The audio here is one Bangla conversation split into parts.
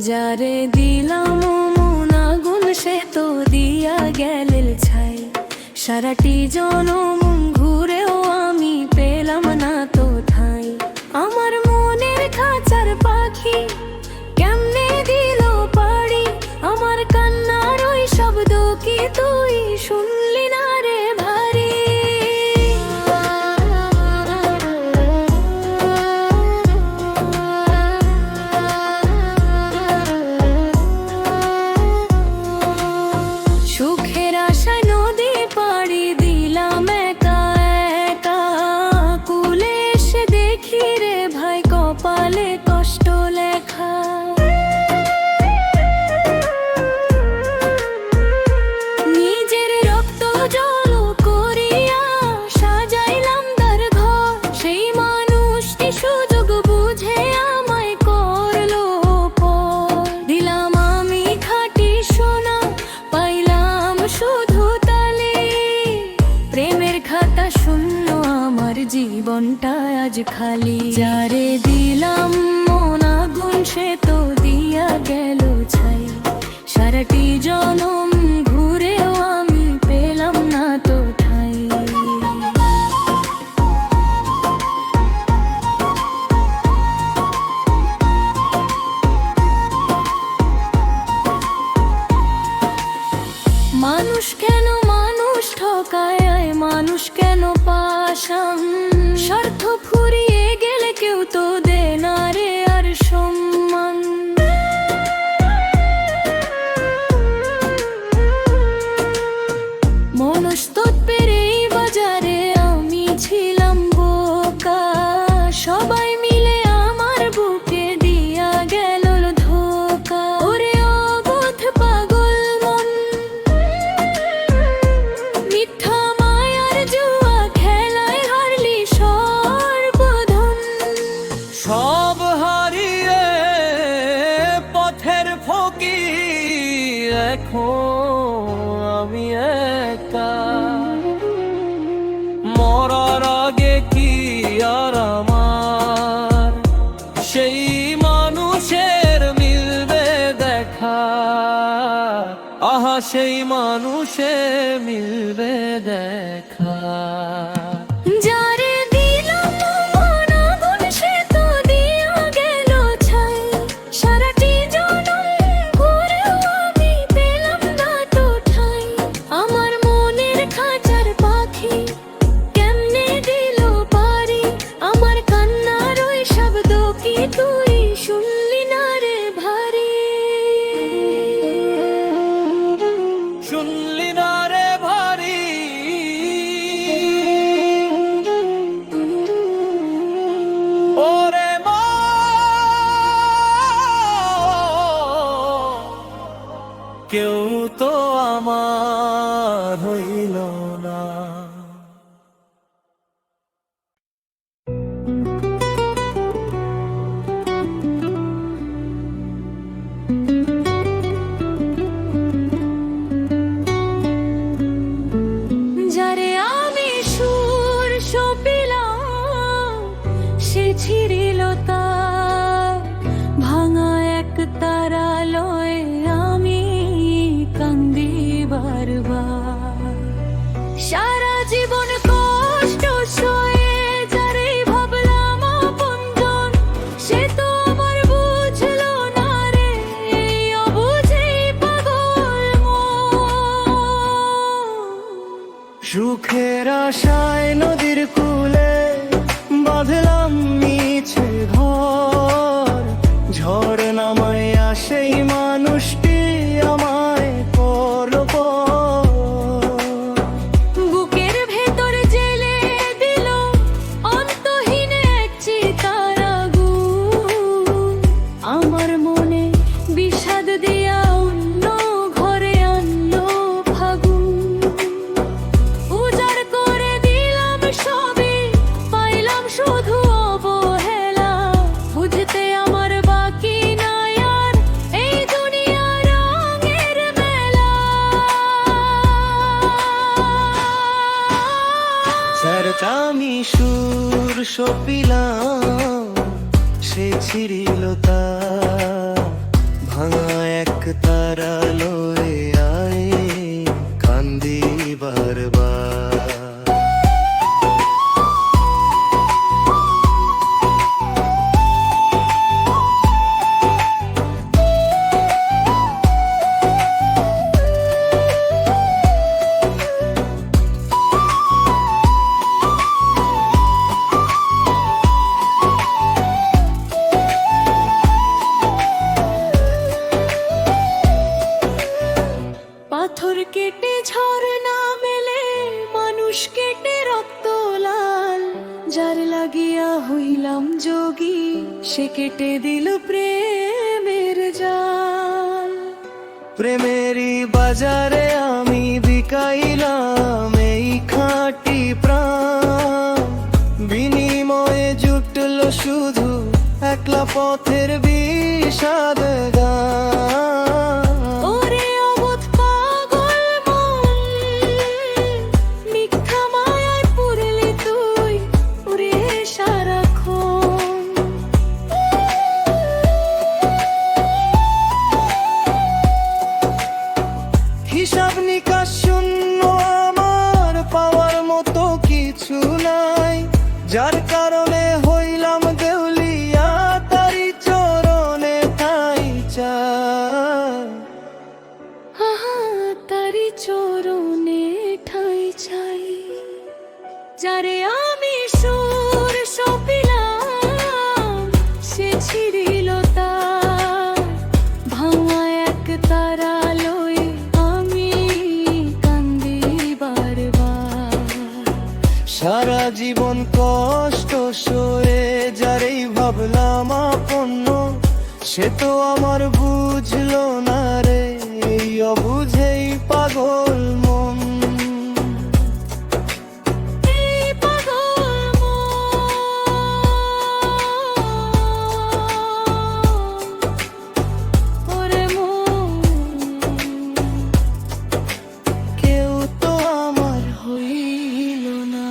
যারে দিলাম মন আগুন সে তো দিয়া গেল ছাই। সারাটি জনম ঘুরেও আমি পেলাম না তো ঠাই। আমার মনের খাঁচার পাখি কেমনে দিল পাড়ি। আমার কান্নার ওই শব্দ কি তুই শুনলি না রে ভারী। সুখের আশায় নদী পাড়ি দিলাম একা একা। কুলে এসে দেখি রে ভাই কপালে কষ্ট লেখা। নিজের রক্ত জল করিয়া সাজাইলাম তার ঘর। সেই মানুষটি সুযোগ বুঝে আমায় করলো পর। দিলাম আমি খাঁটি সোনা পাইলাম শুধু তালি। প্রেমের খাতা শূন্য আমার জীবনটা আজ খালি। যারে দিলাম মন আগুন সে তো দিয়া গেল ছাই। সারাটি জনম ঘুরেও আমি পেলাম না তো ঠাই। মানুষ কেন মানুষ ঠকায়, মানুষ কেন পাশান। স্বার্থ ফুরিয়ে গেলে কেউ তো দে না রে আর সম্মান। মনস্তত্ত্বের এই বাজারে আমি ছিলাম বোকা। সবাই মিলে আমার বুকে দিয়া গেল ধোঁকা। ওরে অবোধ পাগল মন মিথ্যা মায়ার জুয়া খেলায় হারলি সর্বধন। সব হারিয়ে পথের ফকির এখন আমি একা। মরার আগে কি আর আমার সেই মানুষের মিলবে দেখা। আহা সেই মানুষে মিলবে দেখা। যারে দিলাম মন আগুন সে তো দিয়া গেল ছাই। সারাটি জনম ঘুরেও আমি পেলাম না তো ঠাই। আমার মনের খাঁচার পাখি কেমনে দিল পারি। আমার কান্নার ওই শব্দ কি তুই শুনলি না রে ভারী। শুনলি না রে ভারী। ওরে মা কেউ তো আমার হইল না। যারে আমি সুর সপিলাম সে ছিড়িল তার। ভাঙা এক তারা লয়ে আমি কান্দি বারবার। সারা জীবন কষ্ট সয়ে যারে ভাবলাম আপনজন সে তো আমার বুঝলো না রে। এই অবুঝেই পাগল মন। সুখের আশায় নদীর কূলে বাঁধলাম মিছে ঘর। ঝড় নামাইয়া সেই মানুষটি আমায় করলো পর। বুকের ভেতর জেলে দিল অন্তহীন এক চিতার আগুন। আমার মনে বিষাদ দিয়া অন্য ঘরে আনলো ফাগুন। উজাড় করে দিলাম সবই পাইলাম শুধু অবহেলা। বুঝতে আমার বাকি নাই আর এই দুনিয়া রঙের মেলা। স্যারটা আমি সুর সপিলাম সে ছিড়িল তা। ভাঙা এক তারা লয়ে আয় কান্দি বারবার। পাথর কেটে ঝরনা মেলে, মানুষ কেটে রক্ত লাল। যার লাগিয়া হইলাম যোগী, সে কেটে দিল প্রেমের জাল। প্রেমেরই বাজারে আমি বিকাইলাম এই খাঁটি প্রাণ। বিনিময়ে জুটল শুধু একলা পথের বিষাদ গান। ওরে অবোধ পাগল মন, মিথ্যা মায়ায় পড়লি তুই, ওরে সারাক্ষণ। হিসাব নিকাশ শূন্য, আমার পাওয়ার মতো কিছু নাই। যার কারণে হইলাম দেউলিয়া, তারি চরণে ঠাই চাই। আহা, তারি চরণে ঠাই চাই। যারে আমি সুর সপিলাম, সে ছিড়িল তার। ভাঙা এক তারা লই আমি কান্দি বারবার। সারা জীবন কষ্ট সয়ে যারেই ভাবলাম আপন্ন, সে তো আমার বুঝলো না রে এই অবুঝেই পাগল মন। এই পাগল মন, ওরে মন, কেউ তো আমার হইল না।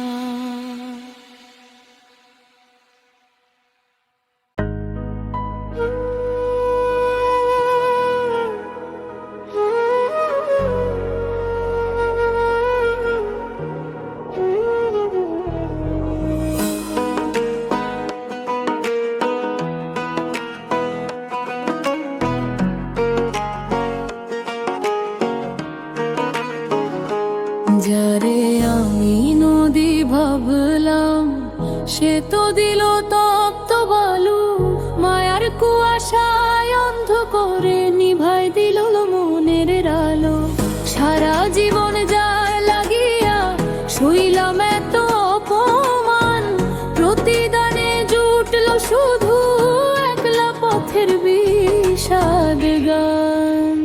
যারে আমি নদী ভাবলাম, সে তো দিল তপ্ত বালু। মায়ার কুয়াশায় অন্ধ করে নিভাই দিল মনের আলো। সারা জীবন যার লাগিয়া শুইলাম এত অপমান, প্রতিদানে জুটল শুধু একলা পথের বিষাদ গান।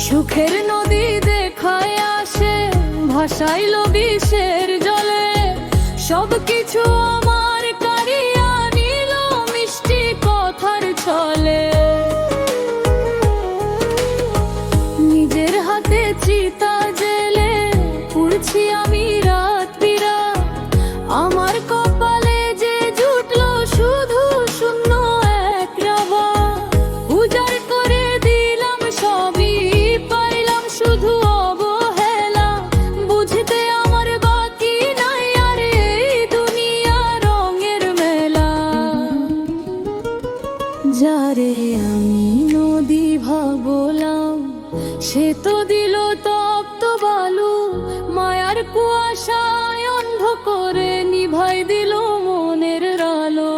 সুখের নদী দেখায় আসে, ভাসাইল বিষের জলে। সবকিছু আমার কারিয়া নিল মিষ্টি কথার ছলে। নিজের হাতে চিতা জেলে পুড়ছি আমি রাত বিরাত। আমার কপালে যে জুটল শুধু শূন্য এক রাবা। উজাড় করে দিলাম সবই, পাইলাম শুধু অবহেলা। বুঝতে আমার বাকি নাই আর এই দুনিয়া রঙের মেলা। যারে আমি নদী ভাবলাম, সে তো দিল তপ্ত বালু। মায়ার কুয়াশায় অন্ধ করে নিভাই দিল মনের আলো।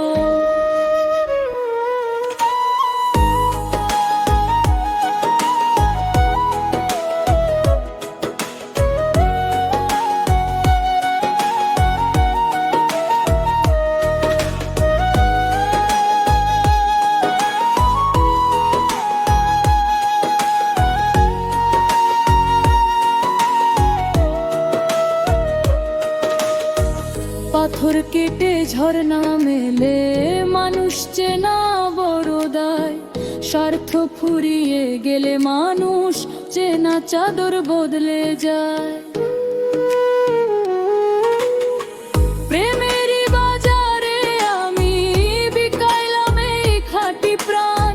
পাথর কেটে ঝরনা মেলে, মানুষ চেনা বড় দায়। স্বার্থ ফুরিয়ে গেলে মানুষ চেনা চাদর বদলে যায়। প্রেমেরই বাজারে আমি বিকাইলাম এই খাঁটি প্রাণ,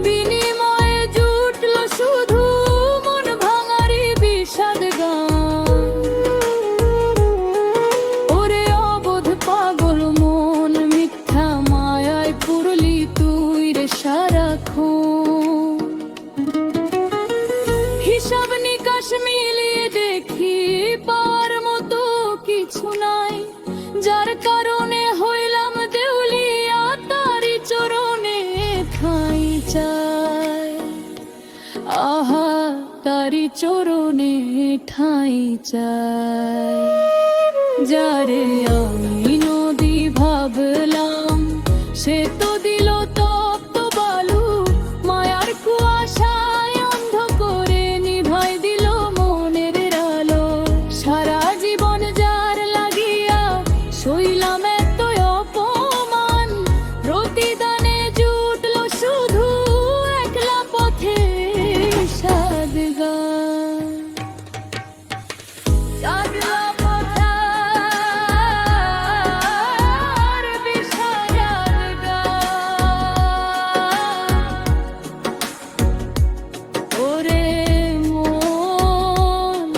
বিনিময়ে জুটলো শুধু মন ভাঙারি বিষাদ গান। ওরে অবোধ পাগল মন, মিথ্যা মায়ায় পুরলি তুই রে সারাক্ষণ। হিসাব নিকাশ মিলিয়ে দেখি পাওয়ার মতো কিছু নাই, যার কারণে হইলাম দেউলিয়া তারি চরণে ঠাঁই চাই। আহা তারি চরণে ঠাঁই চাই। যারে আমি নদী ভাবলাম সে তো দিল তপ্ত বালু, মায়ার কুয়াশায় অন্ধ করে নিভাই দিল মনের আলো। সারা জীবন যার লাগিয়া সইলাম এত অপমান, প্রতিদানে জুটলো শুধু একলা পথে সাদ গান। একলা পথার বিষাদ গান। ওরে মন,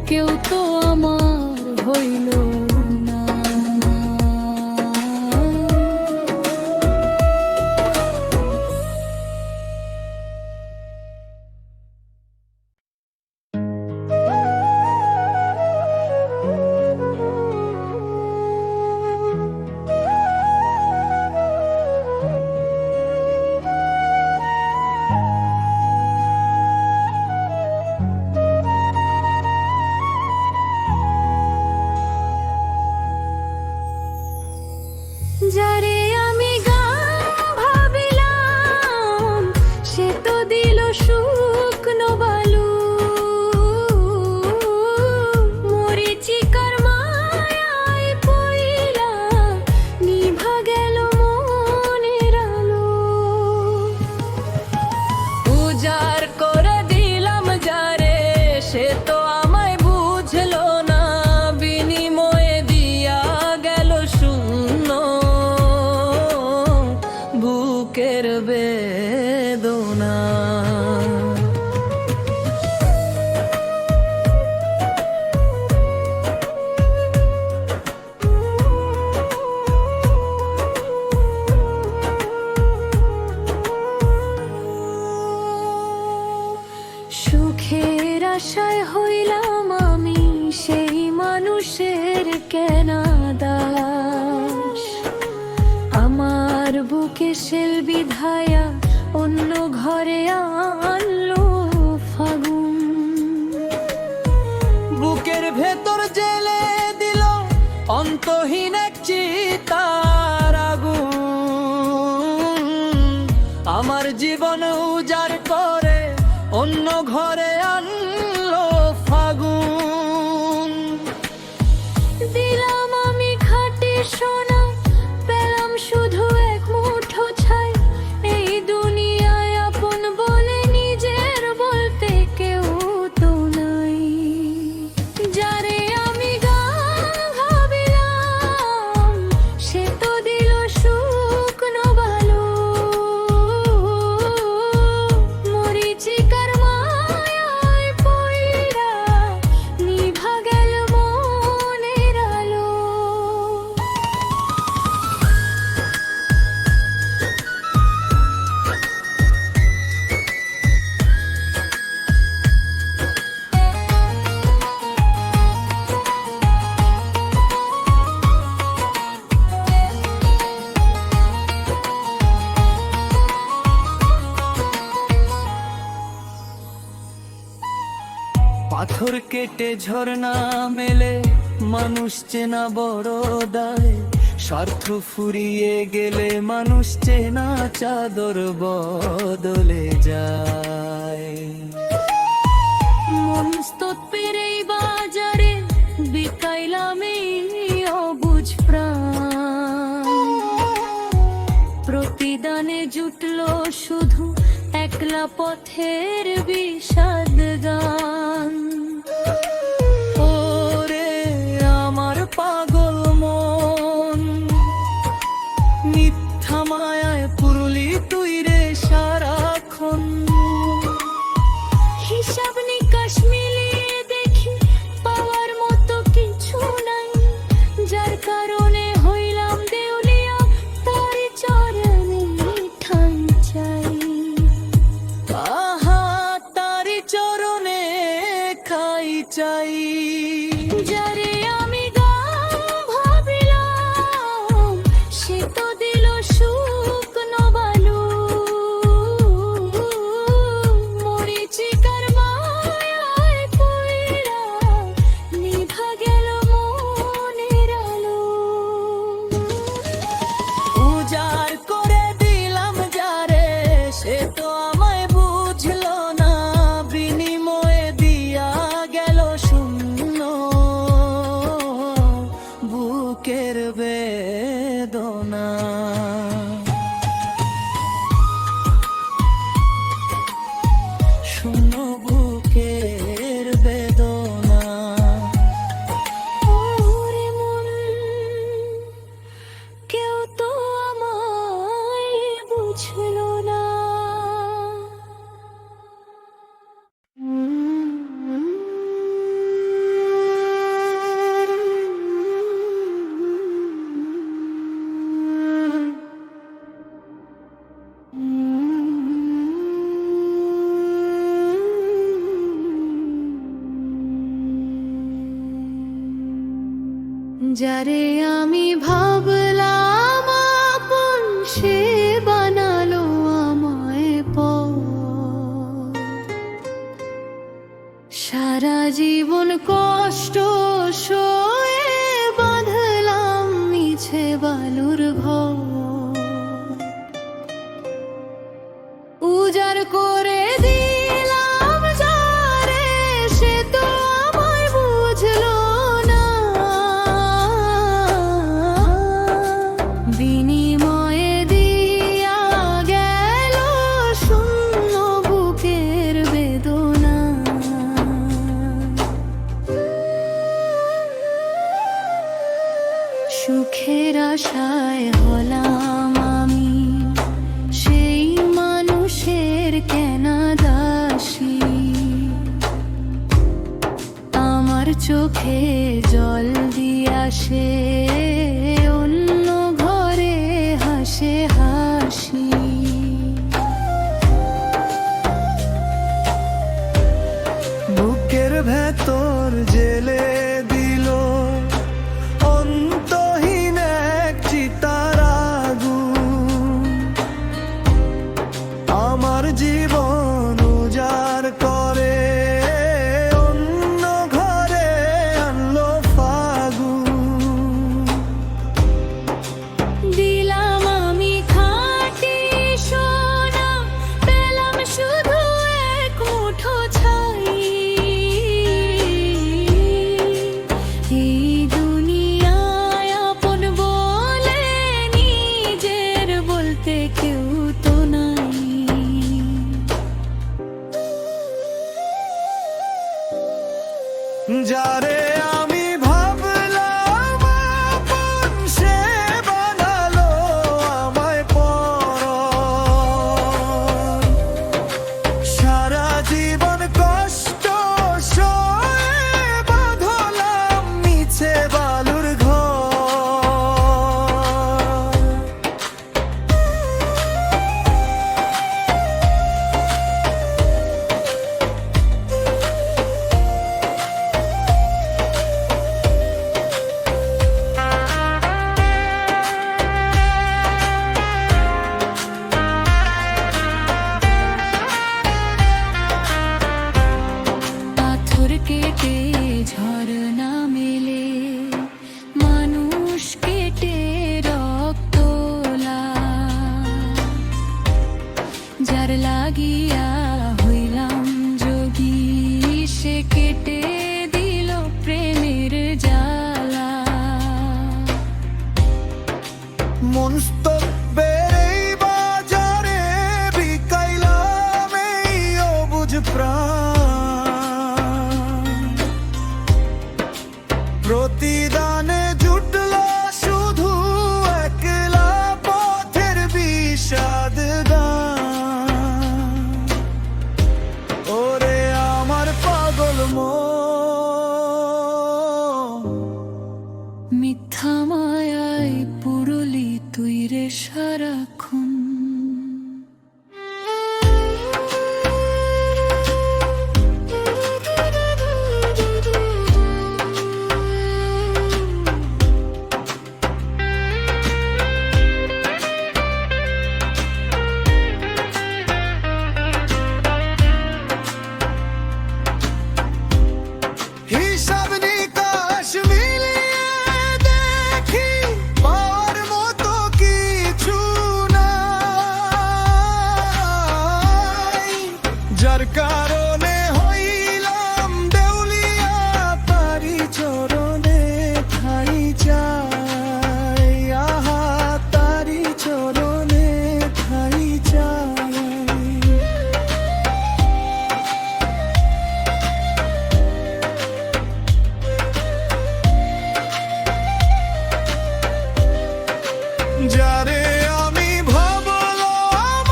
কেউ তো আমার হইল না। যারে আমি গান ভাবিলাম সে তো দিল শুকনো বালু, মরিচিকার মায়ায় পইলা নিভা গেল মনের আলো। উজাড় করে দিলাম যারে সে তো আমায় বুঝলো না, বিনিময়ে দিয়া গেল শূন্য বুকের বেদনা। সুখের আশায় হইলাম আমি সেই মানুষের কেনা দাস, আমার বুকে শেল বিধায়া অন্য ঘরে আনলো ফাগুন। বুকের ভেতর জেলে দিল অন্তহীন এক চিতার আগুন। আমার জীবন উজাড় করে অন্য ঘরে আনলো ফাগুন। দিলাম আমি খাঁটি সোনা, পেলাম শুধু এক মুঠো ছাই। এই দুনিয়ায় আপন বলে নিজের বলতে কেউ তো নাই। যারে আমি গান ভাবিলাম সে তো দিল শুকনো বালু, মরিচিকার মায়ায় পইরা নিভা গেল মনের আলো। পাথর কেটে ঝর্ণা মেলে মানুষ চেনা বড় দায়, স্বার্থ ফুরিয়ে গেলে মানুষ চেনা চাদর বদলে যায়। মনস্তত্বের এই বাজারে বিকাইলাম এই অবুঝ প্রাণ, প্রতিদানে জুটলো চলা পথের বিষাদ গান। ওরে আমার পাগল মন, মিথ্যা মায়ায় পুরলি তুই রে সারাক্ষণ। হিসাব নিকাশ মিলিয়ে দেখি পাওয়ার মতো কিছু নাই, যার কারণে হইলাম দেউলিয়া তার চরণে ঠাঁই চাই। আহা তারি চরণে খাই চাই। যারে আমি গাম ভাবিলাম সে তো দিল শুকনো বালু, মরিচিকার মায়ায় পইড়া নিভা গেল মনের আলো। উজাড় করে দিলাম যারে সে তো আমায় বুঝলো না, বিনিময়ে দিয়া গেল শূন্য বুকের বেদনা। শূন্য বুকের বেদনা। ওরে মন, কেউ তো আমায় বুঝলো না। যারে আমি ভাবলাম আপন সে বানালো আমায় পর। সারা জীবন কষ্ট সয়ে বাঁধলাম মিছে বালুর ঘর। উজাড় করে দিলাম যারে সে তো আমায় বুঝলো না, বিনিময়ে দিয়া গেল শূন্য বুকের বেদনা। সুখের আশায় হলাম আমি সেই মানুষের কেনা দাসী, আমার চোখে জল দিয়া সে অন্য ঘরে হাসে হাসি। বুকের ভেতর জেলে দিল অন্তহীন এক চিতার আগুন, আমার জীবন উজাড় করে অন্য ঘরে আনলো ফাগুন। দিলাম আমি খাঁটি সোনা, পেলাম শুধু এক মুঠো ছাই। এই দুনিয়ায় আপন বলে নিজের বলতে কেউ তো নাই। যারে আমি ভাবলাম আপন সে বানালো আমায় পর। সারা জীবন কষ্ট সয়ে বাঁধলাম মিছে বালুর ঘর। পাথর কেটে ঝরনা মেলে, মানুষ কেটে রক্ত লাল। যার লাগিয়া হইলাম যোগী সে কেটে দিল প্রেমের জ্বালা। মনস্তব্যের এই বাজারে বিকাইলাম প্রতিদানে জুটলো শুধু একলা পথের বিষাদ গান। ওরে আমার পাগল মন, মিথ্যা মায়ায় পুরলি তুই রে সারাক্ষণ। হিসাব নিকাশ মিলিয়ে দেখি পাওয়ার মতো কিছু নাই, যার কারণে হইলাম দেউলিয়া তারি চরণে ঠাই চাই। আহা তারি চরণে ঠাই চাই। যারে আমি ভাবলাম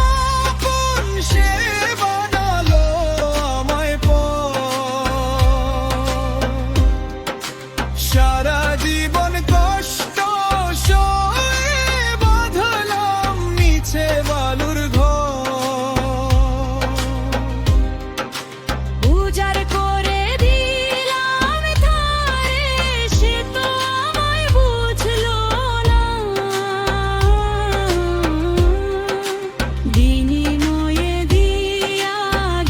আপন সে বানালো আমায় পর। সারা জীবন কষ্ট সয়ে বাঁধলাম নিচে বালুর ঘর। উজাড় করে দিলাম তারে, সে তো আমায় বুঝলো না। বিনিময়ে দিয়া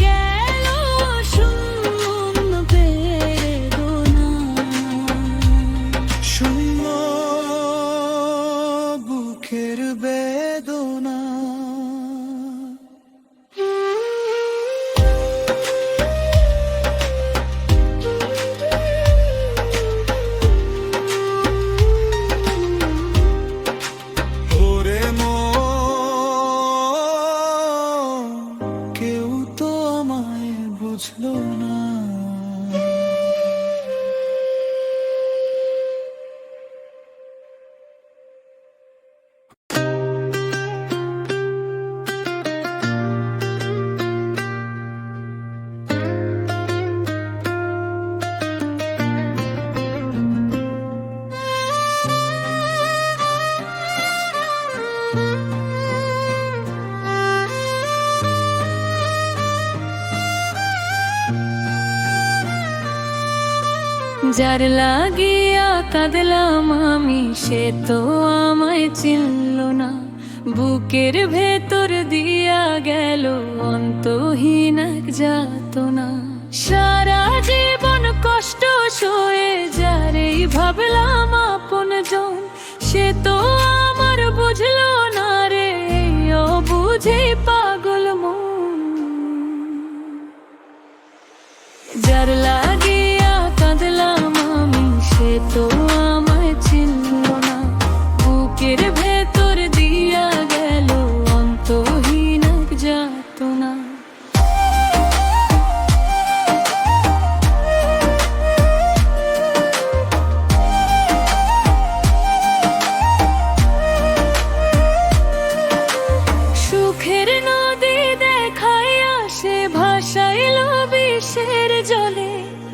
গেল শূন্য বেদনা। শূন্য বুকের বেদনা। ওরে মন, কেউ তো আমায় বুঝলো না। যার লাগিয়া কাঁদলাম আমি, সে তো আমায় চিনল না। বুকের ভেতর দিয়া গেল অন্তহীন এক যাতনা। সারা জীবন কষ্ট সয়ে যারেই ভাবলাম আপন জন, সে তো আমার বুঝলো না রে, ও বুঝে পাগল মন। যার লাগিয়া কাঁদলাম আমি, সে তো আমায় চিনল না। বুকের ভেতর দিয়া গেল অন্তহীন এক যাতনা। সুখের নদী দেখাইয়া সে ভাসাইল বিষের জলে।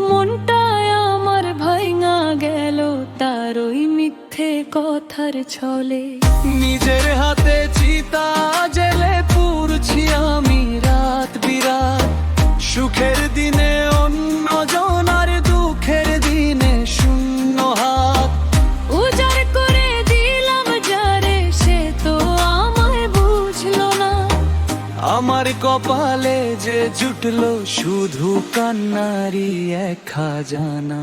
মনটায় আমার ভাঙা গেল তার ওই মিথ্যে কথার ছলে। নিজের হাতে চিতা জেলে পুরছি আমি রাত বিরাত। সুখের দিনে অন্য জনার, দুঃখের দিনে শূন্য হাত। উজাড় করে দিলাম যারে, সে তো আমায় বুঝলো না। আমার কপালে যে জুটলো শুধু কান্নারি এক খাজানা।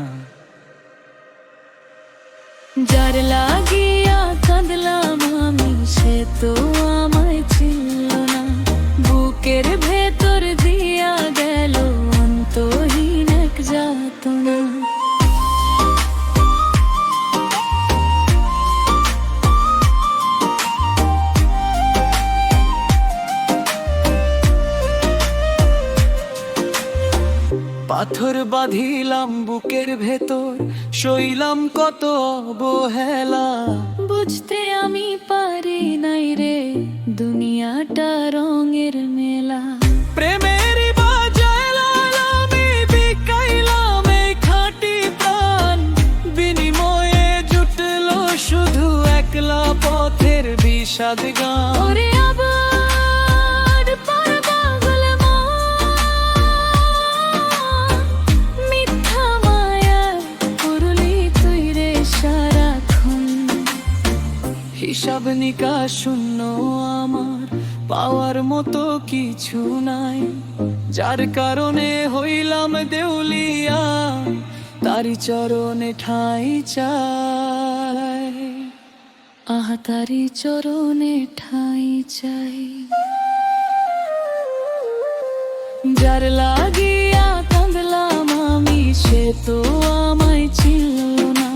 যার লাগিয়া কাঁদলাম আমি, সে তো আমায় চিনল না। বুকের ভেতর দিয়া গেল অন্তহীন এক যাতনা। পাথর বাঁধিলাম বুকের ভেতর, সইলাম কত অবহেলা। বুঝতে আমি পারি নাই রে দুনিয়াটা রঙের মেলা। প্রেমেরই বাজায় লাল আমি বিকাইলাম এই খাঁটি প্রাণ, বিনিময়ে জুটলো শুধু একলা পথের বিষাদ গান। ওরে আবার পর পাগল মন, মিথ্যা মায়া করলি তুই রে সারাক্ষণ। হিসাব নিকাশ শূন্য আমার, পাওয়ার মতো কিছু নাই। যার কারণে হইলাম দেউলিয়া, তারি চরণে ঠাঁই চাই। আহা তারি চরণে ঠাঁই চাই। যার লাগিয়া কাঁদলাম আমি, সে তো আমায় ছিল না।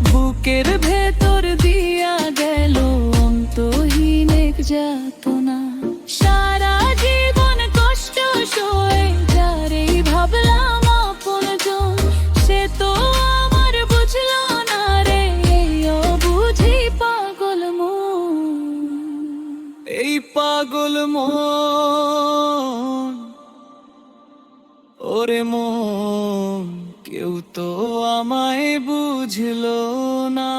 বুকের ভেতর দিয়া গেল অন্তহীন এক যাতনা। সারা জীবন কষ্ট সয়ে যারেই ভাবলাম আপনজন, সে তো আমার বুঝলো না রে এই অবুঝি পাগল মন। এই পাগল মন, ওরে মন, কেউ তো আমায় বুঝলো না।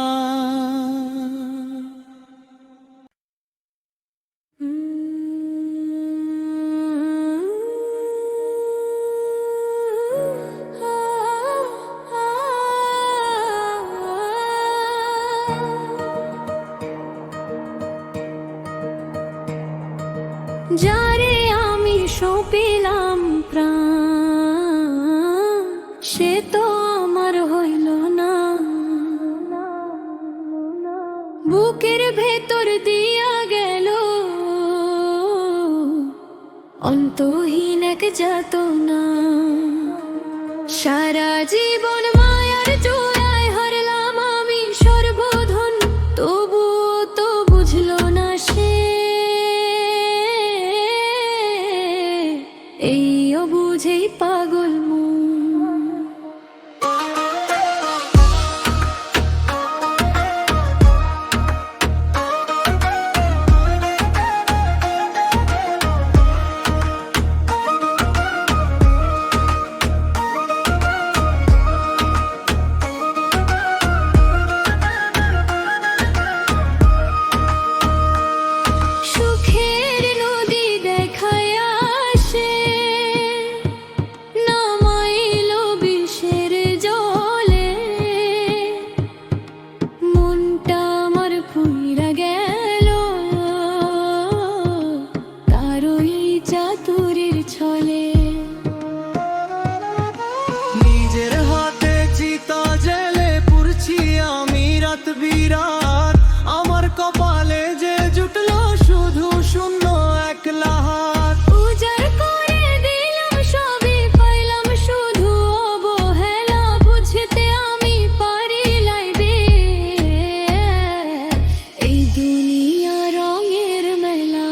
যারে আমি সঁপিলাম প্রাণ, সে তো আমার হইল না। বুকের ভেতর দিয়া গেল অন্তহীন এক যাতনা। সারা জীবন মায়ার চূড়ায় হারলাম আমি সর্বধন, তবুও তো বুঝলো না সে এই অবুঝেই পাগল মন। সুখের নদী দেখায় আসে, নামাইলো বিষের জলে। মনটা আমার পুইরা গেল তারই চাতুরির ছলে। নিজের হাতে চিতা জেলে পুড়ছি আমি রাত বিরাত। আমার কপালে যে জুটলো শুধু শূন্য একলা হাত। উজাড় করে দিলাম সবই, পাইলাম শুধু অবহেলা। বুঝতে আমি পারিলাই রে এই দুনিয়া রঙের মেলা।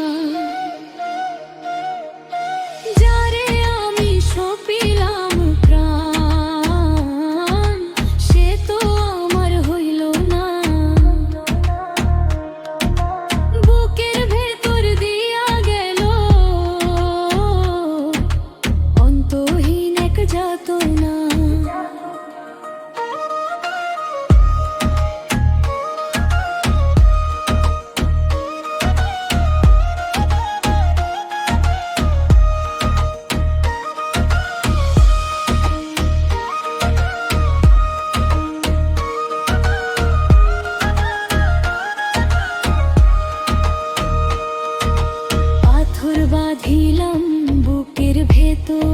যারে আমি সঁপিলাম প্রাণ, সে তো আমার হইল না। বুকের ভেতর দিয়া গেল অন্তহীন এক যাতনা। পাথর বাঁধিলাম বুকের ভেতর,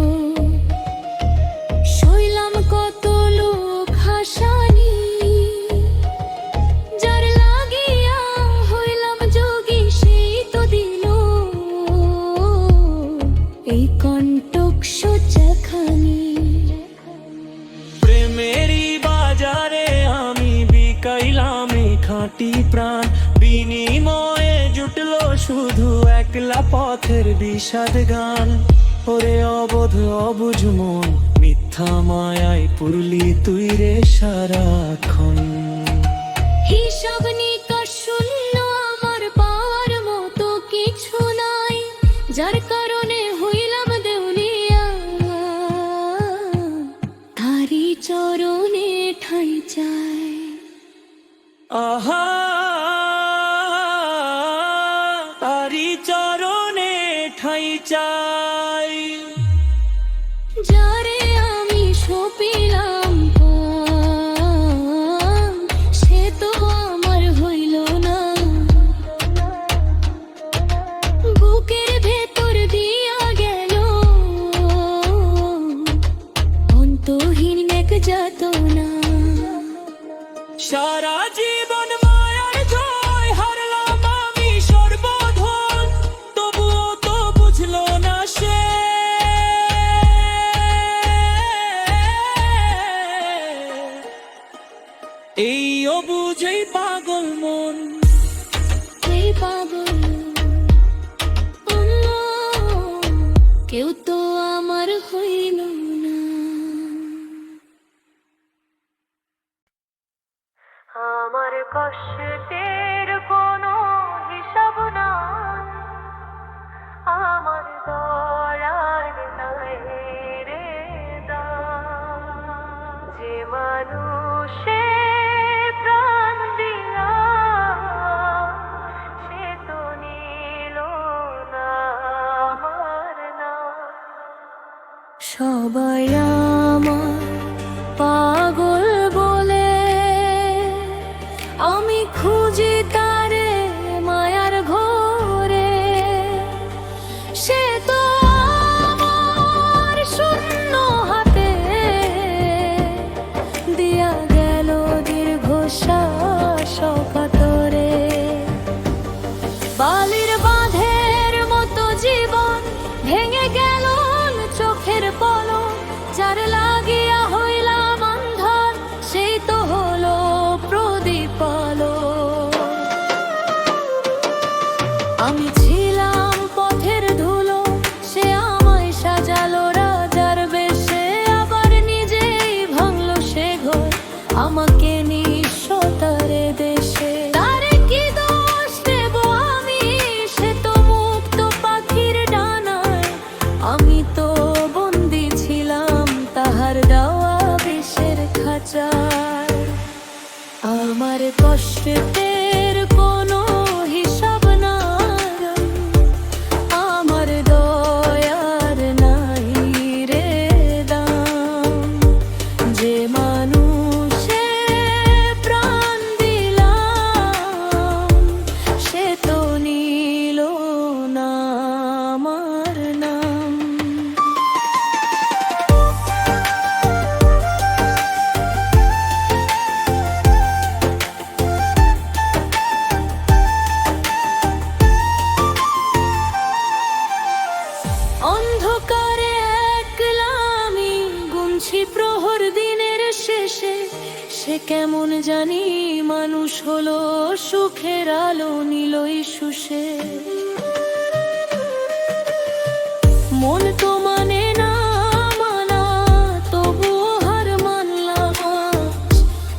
সইলাম কত লোক হাসানি। যার লাগিয়া হইলাম যোগী, সেই তো দিল এই কণ্টক সোজাখানি। প্রেমেরই বাজারে আমি বিকাইলাম এই খাঁটি প্রাণ, বিনিময়ে জুটলো শুধু একলা পথের বিষাদ গান। ওরে অবোধ অবুঝ মন, মিথ্যা মিথ্যা মায়ায় পুরলি তুই রে সারাক্ষণ। হিসাব নিকাশ শূন্য, আমার পাওয়ার মতো কিছু নাই, যার কারণে হইলাম দেউলিয়া, তারি চরণে ঠাই চাই। আহা তারি চরণে ঠাই চাই। যারে আমি সপিলাম পান, সে তো আমার হইল না, বুকের ভেতর দিয়া গেল অন্তহীন এক যাতনা। সারা জীবন মায়ার জয় হারলাম আমি সর্বধন, তবুও তো বুঝলো না সে। এই অবুঝেই পাগল মন, এই পাগল কেউ তো আমার হইল না। আমার কষ্টের কোনো হিসাব নাই, আমার দয়ার নাই রে দাম, যে মানুষে প্রাণ দিলা সে তো নিল না আমার নাম। সবাই আমার পাগল বলে, আমি খুঁজি তারে মায়ার ঘরে, সে তো আমার শূন্য হাতে দিয়া গেল দীর্ঘশ্বাস কাতরে। বালির বাঁধের মতো জীবন ভেঙে গেল চোখের পলক, যার লাগিয়া হইলাম অন্ধকার সেই তো হলো প্রদীপ আলো। আমি ছিলাম পথের ধুলো, সে আমায় সাজালো রাজার বেশে, আবার নিজেই ভাঙলো সে ঘর আমাকে নিঃস্বতারে দেশে। তারে কি দোষ দেব আমি, সে তো মুক্ত পাখির ডানায়, আমি তো বন্দী ছিলাম তাহার দেওয়া বিষের খাঁচায়। আমার কষ্টের কোনো হিসাব নাই, আমার দয়ার নাই রে দাম, যে মানুষে প্রাণ দিলাম সে তো নিল না আমার নাম। অন্ধকারে একলা আমি গুনছি প্রহর দিনের শেষে, সে কেমন জানি মানুষ হলো সুখের আলো নিলই শুষে। মন তো মানে না মানা, তবুও হার মানলাম আজ,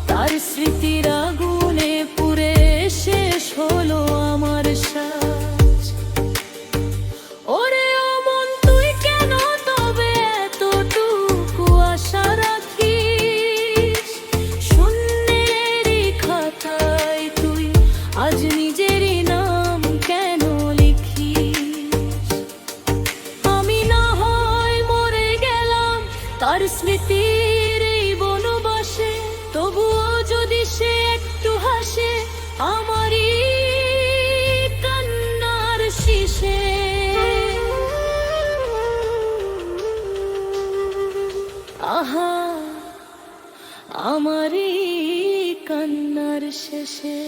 তার স্মৃতির আগুনে পুড়ে শেষ হলো আমার সাজ। ওরে ও মন তুই কেন তবে এতটুকু আশা রাখিস, শূন্যেরই খাতায় তুই আজ নিজেরই নাম কেন লিখিস। আমি না হয় মরে গেলাম তার স্মৃতির এই বনবাসে, তবুও যদি সে একটু হাসে আমারই কান্নার শীষে। আহা আমারই কান্নার শেষে।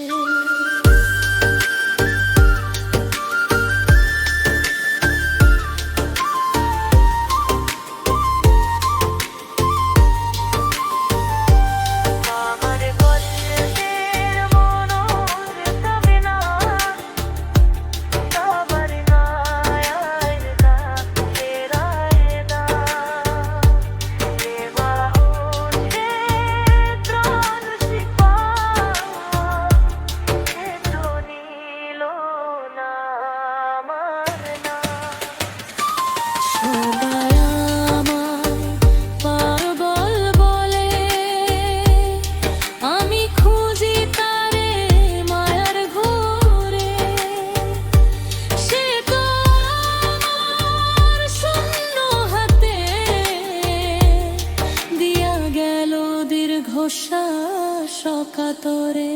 কাতরে।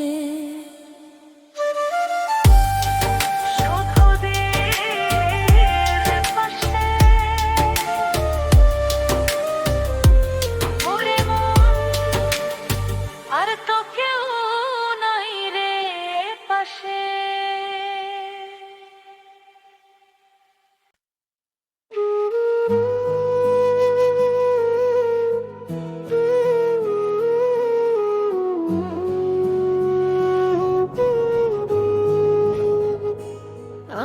আর তো কেউ নাই রে পাশে।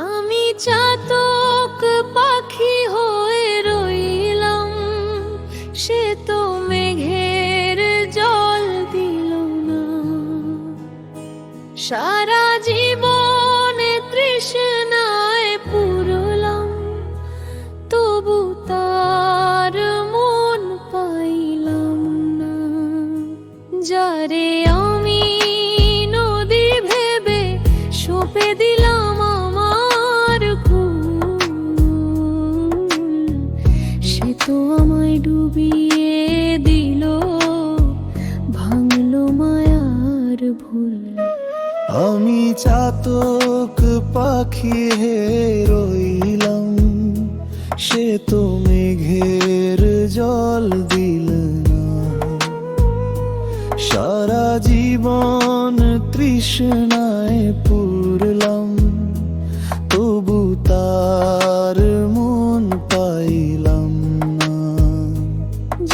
আমি চাতক পাখি হয়ে রইলাম, সে তো মেঘের জল দিল না। সারা জীবনে তৃষ্ণায় পুরলাম, তবু তার মন পাইলাম না। যারে আমি নদী ভেবে সঁপে দিলাম আমার কুল, সে তো আমায় ডুবিয়ে দিল, ভাঙলো মায়ার ভুল। আমি চাতক পাখি হে রইলাম, সে তো মেঘের জল দিল না। সারা জীবন তৃষ্ণায় পুরলাম, তবু তার মন পাইলাম না।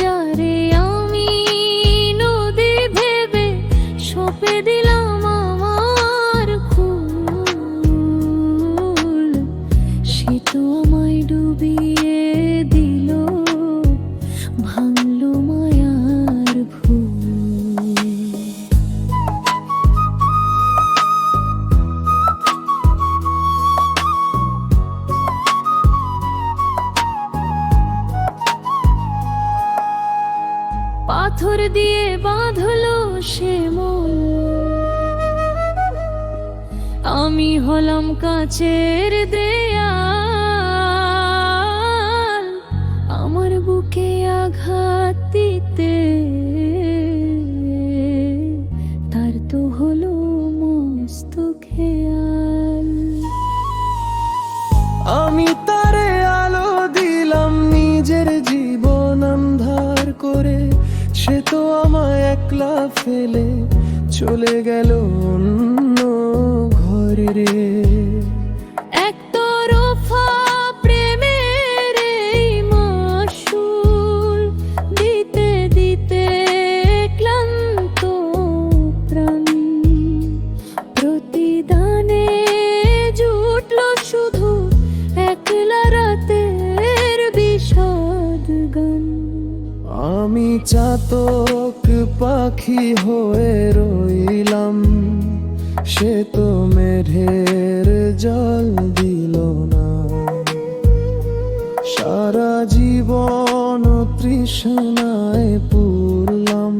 যারে আমি নদী ভেবে সঁপে দিলাম আমার কুল, সে তো আমায় ডুবিয়ে দিল, ভাঙলো মায়ার ভুল। পাথর দিয়ে বাঁধলো সে মন, আমি হলাম কাচের দেয়াল। আমার বুকে আঘাত দিতে তার তো হলো মস্ত খেয়াল। আমি তারে আলো দিলাম নিজের জীবন অন্ধার করে, সে তো আমায় একলা ফেলে চলে গেল অন্য ঘরে রে। একতরফা প্রেমের এই মাসুল দিতে দিতে ক্লান্ত প্রাণ, প্রতিদানে জুটলো শুধু একলা রাতের বিষাদ গান। আমি চাতক পাখি হয়ে রইলাম, সে তো মেঘের জল দিল না। সারা জীবন তৃষ্ণায় পুরলাম,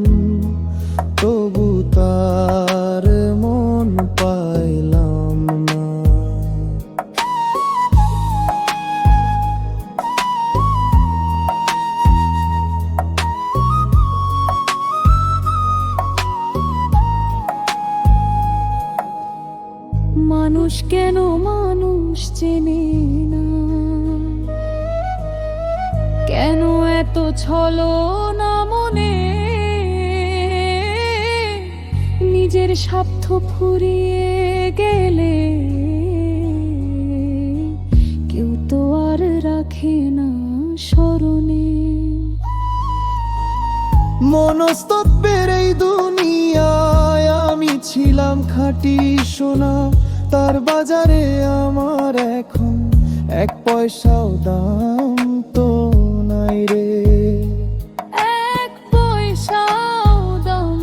তবু তার মন পাইলাম না। মানুষ কেন মানুষ চেনে না, কেন এত ছলনা মনে, নিজের স্বার্থ ফুরিয়ে গেলে কেউ তো আর রাখে না স্মরণে। মনস্তত্ত্বের এই দুনিয়ায় আমি ছিলাম খাঁটি সোনা, তার বাজারে আমার এখন এক পয়সাও দাম তো নাই রে। এক পয়সাও দাম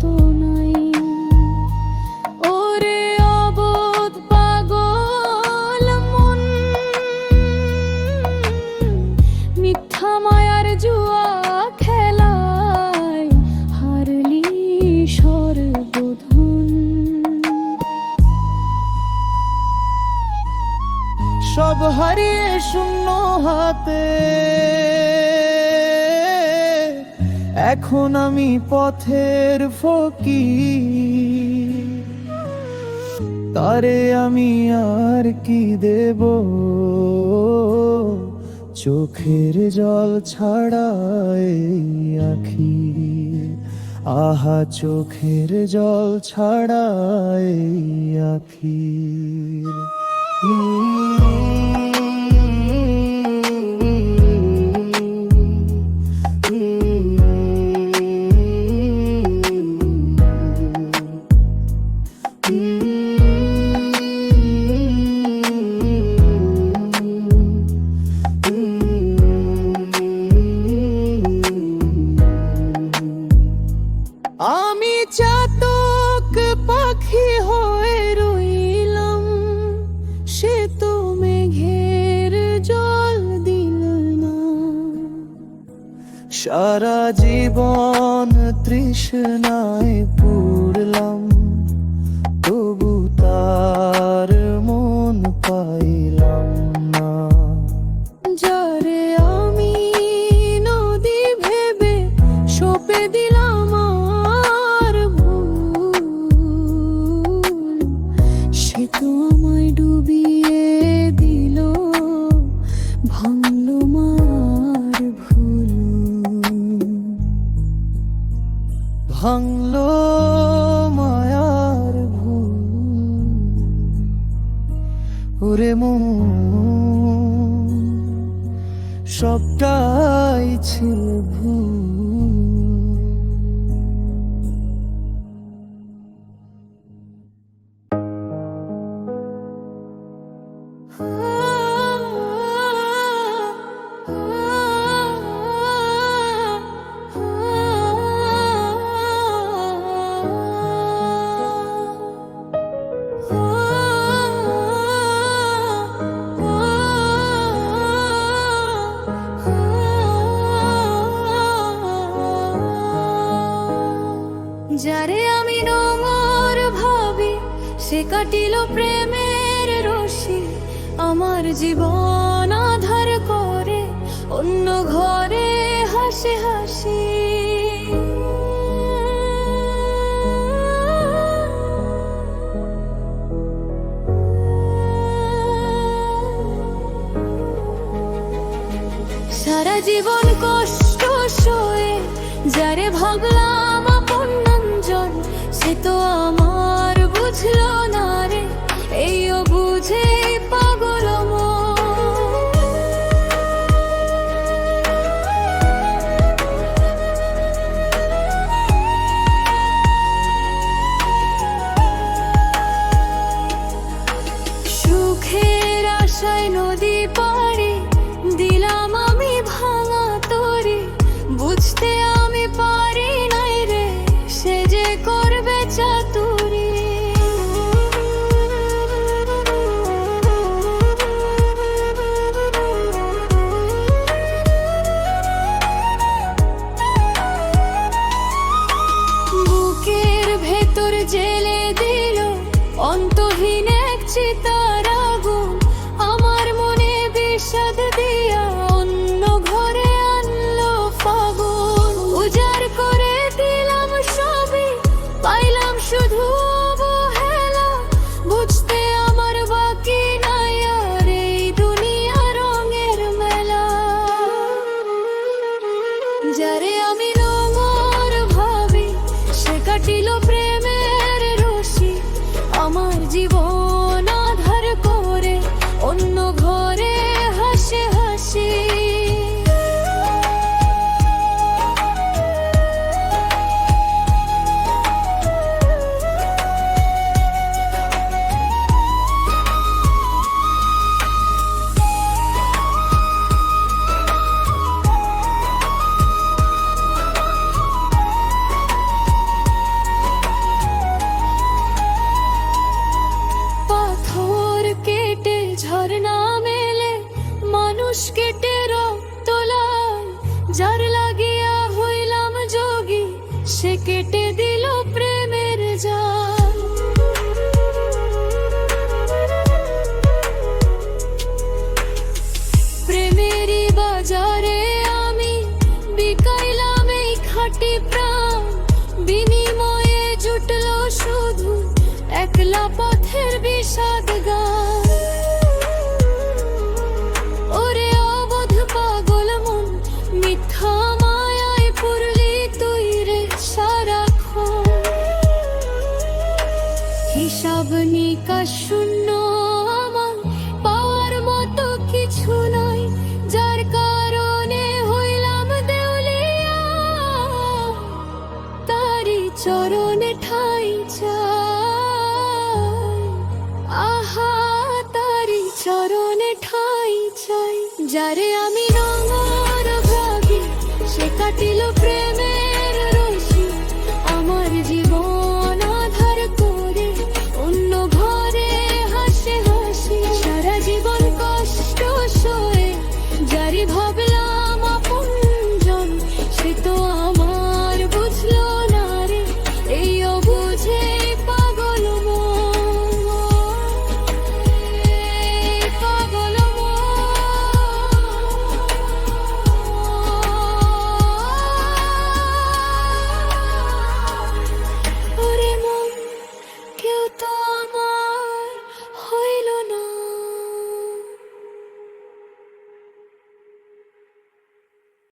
তো নাই, ওরে অবোধ পাগল মন, মিথ্যা মায়ার জুয়া খেলায় হারলি সর্বধন। সব হারিয়ে শূন্য হাতে এখন আমি পথের ফকির, তারে আমি আর কি দেব? চোখের জল ছাড়া এই আখি, আহা চোখের জল ছাড়া এই আখি। আমি চাতক পাখি হয়ে রইলাম, সে তো মেঘের জল দিল না। সারা জীবন তৃষ্ণায় পুরলাম, তবু তার মন পাইলাম না। যারে আমি নদী ভেবে সঁপে দিলাম আর ভুল, সে তো আমায় ডুবিয়ে দিল, ভাঙল মার ভুল, ভাঙল মায়ার ভুল। ওরে মন, সবটাই ছিল ভুল। যারে আমি নোংর ভাবি, সে কাটিল প্রেমের রশি, আমার জীবন আধার করে অন্য ঘরে হাসি হাসি। সারা জীবন কষ্ট সয়ে যারে ভাবলাম আপনজন, সে তো আমার বুঝলো না রে, এইও বুঝে পাগল মন। সুখের আশায় নদী পাড়ি দিলাম আমি ভাঙা তরি, বুঝতে আমি পারি নাই রে, সে যে করবে চাতুরি। বুকের ভেতর জেলে দিল অন্তহীন এক চিতার আগুন, আমার মনে বিষাদ দিয়া অন্য ঘরে আনলো ফাগুন। উজাড় করে দিলাম সবই, পাইলাম শুধু অবহেলা, বুঝতে আমার বাকি নাই আর এই দুনিয়া রঙের মেলা। যারে আমি নোংর ভাবি, সে কাটিল প্রেমের রশি, আমার জীবন হিসাব নিকাশ শূন্য, আমার পাওয়ার মতো কিছু নাই, যার কারণে হইলাম দেউলিয়া। তারি চরণে ঠাই চাই, আহা তারি চরণে ঠাই চাই। যারে আমি নোংর ভাবি, সে কাটিল প্রেমের রশি, আমার জীবন আধার করে অন্য ঘরে হাসে হাসি। সারা জীবন কষ্ট সয়ে যারে ভাবলাম আপনজন, সে তো আমার বুঝলো না রে, এই অবুঝে পাগল মন, পাগল মন। ওরে মন, কেউ তো